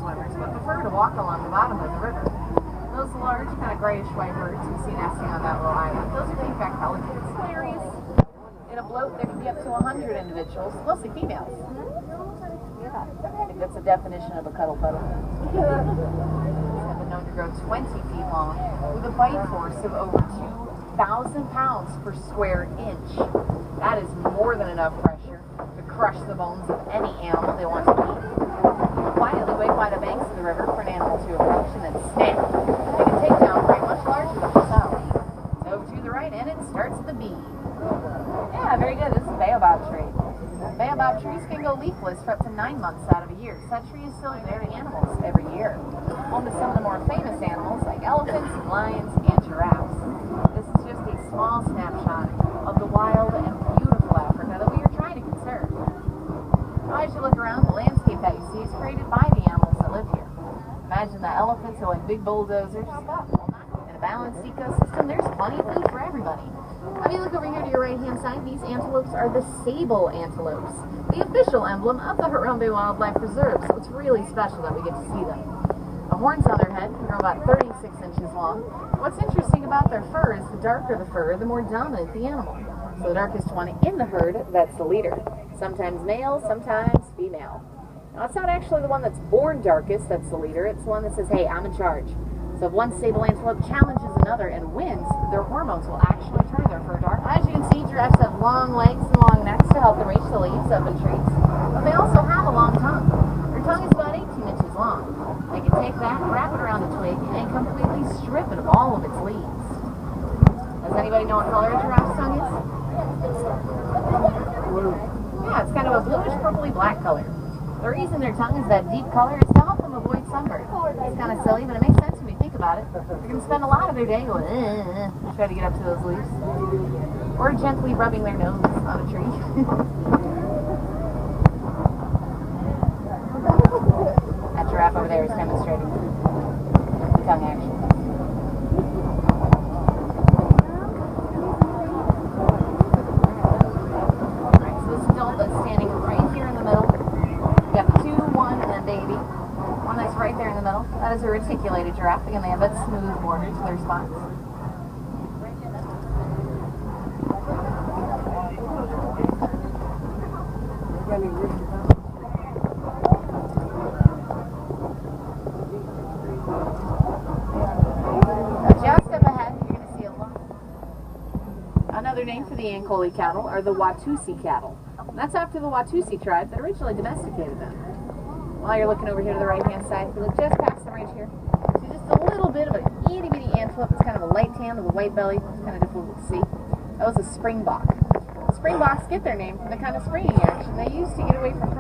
swimmers, but prefer to walk along the bottom of the river. Those large, kind of grayish-white birds you see nesting on that little island, those are peacock pelicans. Hilarious. In a float, there can be up to 100 individuals, mostly females. Yeah, I think that's the definition of a cuddle puddle. Have been known to grow 20 feet long with a bite force of over 2,000 pounds per square inch. That is more than enough pressure to crush the bones of any animal they want to eat. Quietly wait by the banks of the river for an animal to approach and then snap. They can take down prey much larger than themselves. So over to the right, and it starts at the B. Yeah, very good. This is a baobab tree. Baobab trees can go leafless for up to 9 months out of a year. So that tree is still bearing animals every year. Home to some of the more famous animals like elephants, lions, and giraffes. This is just a small snapshot of the wild and beautiful Africa that we are trying to conserve. Now, as you look around, the landscape that you see is created by the animals that live here. Imagine the elephants are like big bulldozers. In a balanced ecosystem, there's plenty of food for everybody. If you look over here to your right-hand side, these antelopes are the sable antelopes, the official emblem of the Harambe Wildlife Preserve, so it's really special that we get to see them. The horns on their head are about 36 inches long. What's interesting about their fur is the darker the fur, the more dominant the animal. So the darkest one in the herd, that's the leader. Sometimes male, sometimes female. Now, it's not actually the one that's born darkest that's the leader, it's the one that says, hey, I'm in charge. So if one sable antelope challenges another and wins, their hormones will actually turn their fur dark. As you can see, giraffes have long legs and long necks to help them reach the leaves up in trees. But they also have a long tongue. Their tongue is about 18 inches long. They can take that, wrap it around a twig, and completely strip it of all of its leaves. Does anybody know what color a giraffe's tongue is? Yeah, it's kind of a bluish, purpley black color. The reason their tongue is that deep color is to help them avoid sunburn. It's kind of silly, but it makes sense when you think about it. They're going to spend a lot of their day going, try to get up to those leaves. Or gently rubbing their nose on a tree. That giraffe over there is demonstrating tongue action. Alright, so this adult that's standing right here in the middle. We got the 2, 1, and then baby. One that's right there in the middle. That is a reticulated giraffe. Again, they have that smooth border to their spots. Just up ahead, you're going to see a lot. Another name for the Ankole cattle are the Watusi cattle. And that's after the Watusi tribe that originally domesticated them. While you're looking over here to the right-hand side, if you look just past them right here, see just a little bit of an itty-bitty antelope. It's kind of a light tan with a white belly. It's kind of difficult to see. That was a springbok. Springboks get their name from the kind of springing action they use to get away from